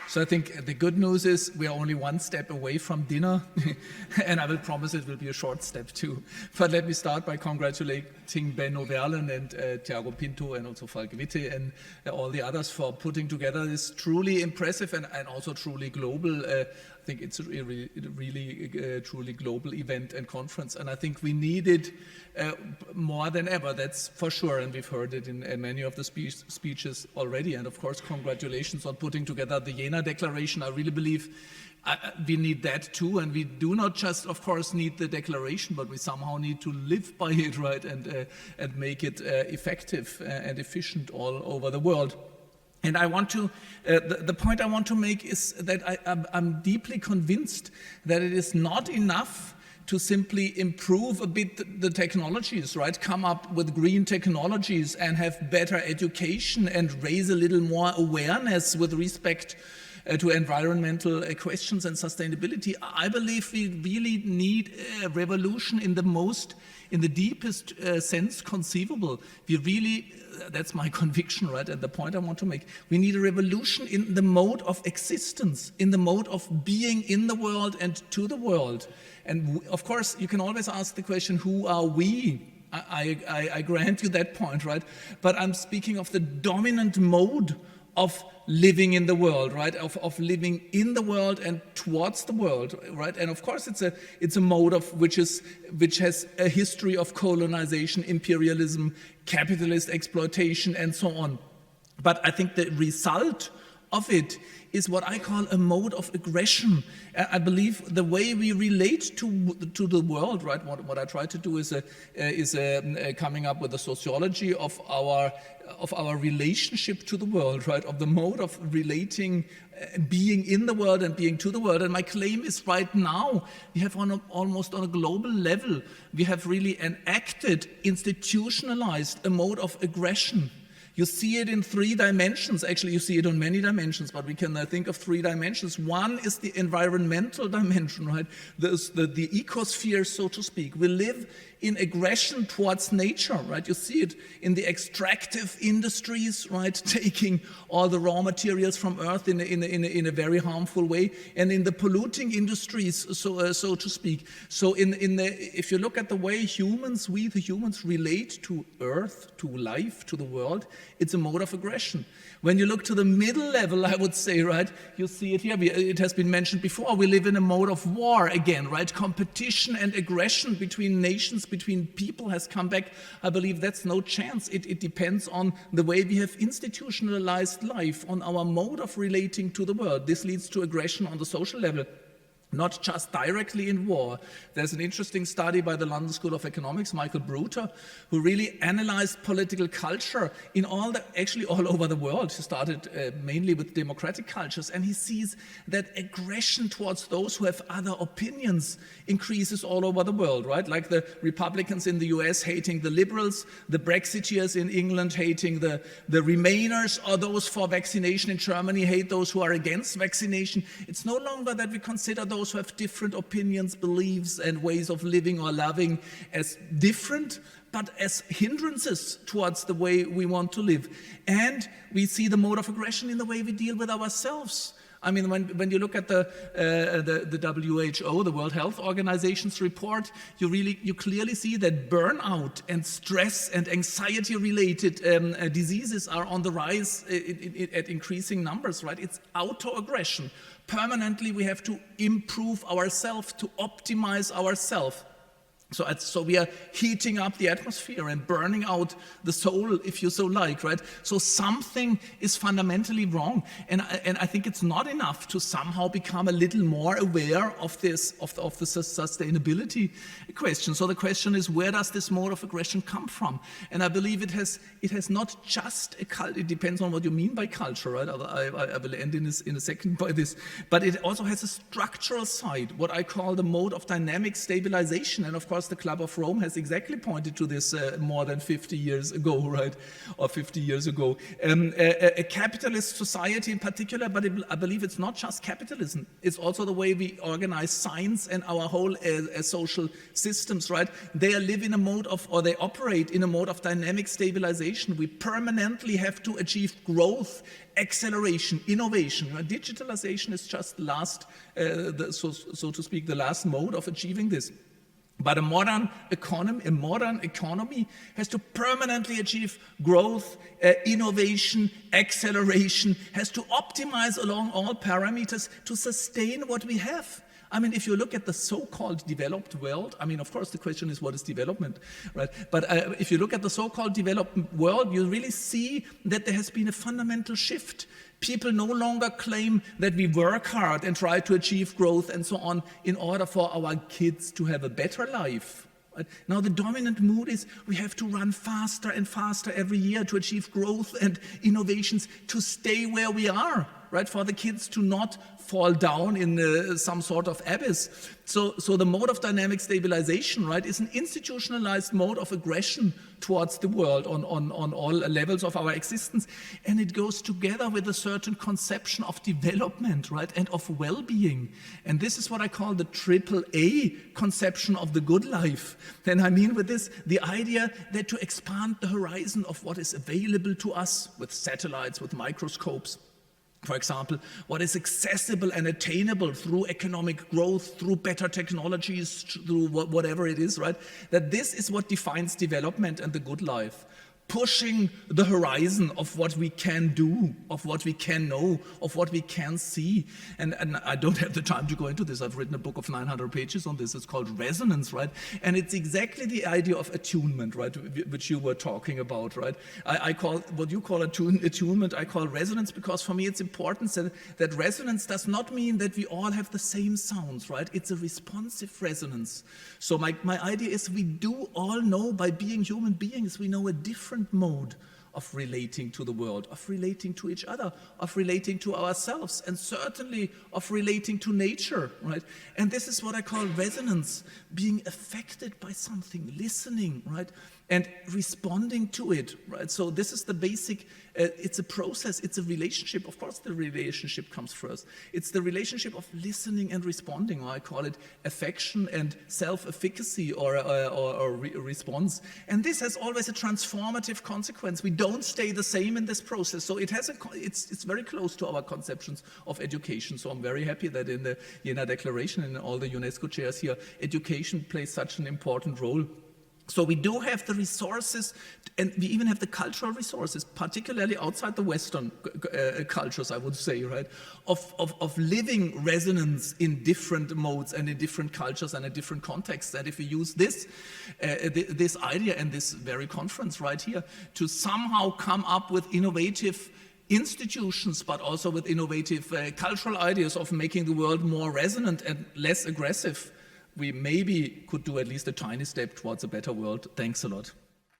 So I think the good news is we are only one step away from dinner, and I will promise it will be a short step too. But let me start by congratulating Benno Verlen and Thiago Pinto and also Falk Witte and all the others for putting together this truly impressive and also truly global I think it's a really truly global event and conference, and I think we need it more than ever, that's for sure, and we've heard it in many of the speeches already. And of course, congratulations on putting together the Jena Declaration. I really believe we need that too, and we do not just, of course, need the declaration, but we somehow need to live by it, right, and make it effective and efficient all over the world. And I want to, the point I want to make is that I'm deeply convinced that it is not enough to simply improve a bit the technologies, right? Come up with green technologies and have better education and raise a little more awareness with respect to environmental questions and sustainability. I believe we really need a revolution in the deepest sense conceivable. We really, that's my conviction, right? And the point I want to make, we need a revolution in the mode of existence, in the mode of being in the world and to the world. And of course, you can always ask the question, who are we? I grant you that point, right? But I'm speaking of the dominant mode of living in the world, right? Of living in the world and towards the world, right? And of course, it's a mode of which has a history of colonization, imperialism, capitalist exploitation, and so on. But I think the result of it is what I call a mode of aggression. I believe the way we relate to the world, right? What I try to do is coming up with a sociology of our relationship to the world, right? Of the mode of relating, being in the world and being to the world. And my claim is right now we have almost on a global level, we have really enacted, institutionalized a mode of aggression. You see it in 3 dimensions. Actually, you see it on many dimensions, but we can think of 3 dimensions. One is the environmental dimension, right? The ecosphere, so to speak. We live in aggression towards nature, right? You see it in the extractive industries, right? Taking all the raw materials from earth in a very harmful way, and in the polluting industries, so to speak. So if you look at the way we the humans relate to earth, to life, to the world, it's a mode of aggression. When you look to the middle level, I would say, right, you see it here, it has been mentioned before, we live in a mode of war again, right? Competition and aggression between nations, between people has come back. I believe that's no chance. It depends on the way we have institutionalized life, on our mode of relating to the world. This leads to aggression on the social level. Not just directly in war. There's an interesting study by the London School of Economics, Michael Bruter, who really analyzed political culture actually all over the world. He started mainly with democratic cultures, and he sees that aggression towards those who have other opinions increases all over the world, right? Like the Republicans in the US hating the liberals, the Brexiteers in England hating the Remainers, or those for vaccination in Germany hate those who are against vaccination. It's no longer that we consider those who have different opinions, beliefs, and ways of living or loving as different, but as hindrances towards the way we want to live. And we see the mode of aggression in the way we deal with ourselves. I mean, when you look at the WHO, the World Health Organization's report, you clearly see that burnout and stress and anxiety-related diseases are on the rise at increasing numbers, right? It's auto-aggression. Permanently, we have to improve ourselves, to optimize ourselves. So we are heating up the atmosphere and burning out the soul, if you so like, right? So something is fundamentally wrong, and I think it's not enough to somehow become a little more aware of this, of the sustainability question. So the question is, where does this mode of aggression come from? And I believe it has not just a culture. It depends on what you mean by culture, right? I will end in a second by this, but it also has a structural side, what I call the mode of dynamic stabilization, and of course, course, the Club of Rome has exactly pointed to this more than 50 years ago, right? Or 50 years ago. A capitalist society in particular, but I believe it's not just capitalism. It's also the way we organize science and our whole social systems, right? They live in a mode of, or they operate in a mode of dynamic stabilization. We permanently have to achieve growth, acceleration, innovation. Digitalization is just last, so to speak, the last mode of achieving this. But a modern economy has to permanently achieve growth, innovation, acceleration, has to optimize along all parameters to sustain what we have. I mean, if you look at the so-called developed world, I mean, of course, the question is, what is development, right? But if you look at the so-called developed world, you really see that there has been a fundamental shift. People no longer claim that we work hard and try to achieve growth and so on in order for our kids to have a better life. Right? Now the dominant mood is we have to run faster and faster every year to achieve growth and innovations to stay where we are, right? For the kids to not fall down in some sort of abyss. So the mode of dynamic stabilization, right, is an institutionalized mode of aggression towards the world on all levels of our existence. And it goes together with a certain conception of development, right, and of well-being. And this is what I call the AAA conception of the good life. And I mean with this, the idea that to expand the horizon of what is available to us with satellites, with microscopes, for example, what is accessible and attainable through economic growth, through better technologies, through whatever it is, right? That this is what defines development and the good life. Pushing the horizon of what we can do, of what we can know, of what we can see. And I don't have the time to go into this. I've written a book of 900 pages on this. It's called Resonance, right? And it's exactly the idea of attunement, right, which you were talking about, right? I call what you call attunement, I call resonance, because for me it's important that resonance does not mean that we all have the same sounds, right? It's a responsive resonance. So my idea is we do all know, by being human beings, we know a different mode of relating to the world, of relating to each other, of relating to ourselves, and certainly of relating to nature, right? And this is what I call resonance, being affected by something, listening, right? And responding to it, right? So this is the basic, it's a process, it's a relationship. Of course, the relationship comes first. It's the relationship of listening and responding, or I call it affection and self-efficacy or response. And this has always a transformative consequence. We don't stay the same in this process. So it has it's very close to our conceptions of education. So I'm very happy that in the Jena Declaration and in all the UNESCO chairs here, education plays such an important role. So we do have the resources, and we even have the cultural resources, particularly outside the Western cultures, I would say, right, of living resonance in different modes and in different cultures and in different contexts. And if we use this idea and this very conference right here to somehow come up with innovative institutions, but also with innovative cultural ideas of making the world more resonant and less aggressive, we maybe could do at least a tiny step towards a better world. Thanks a lot.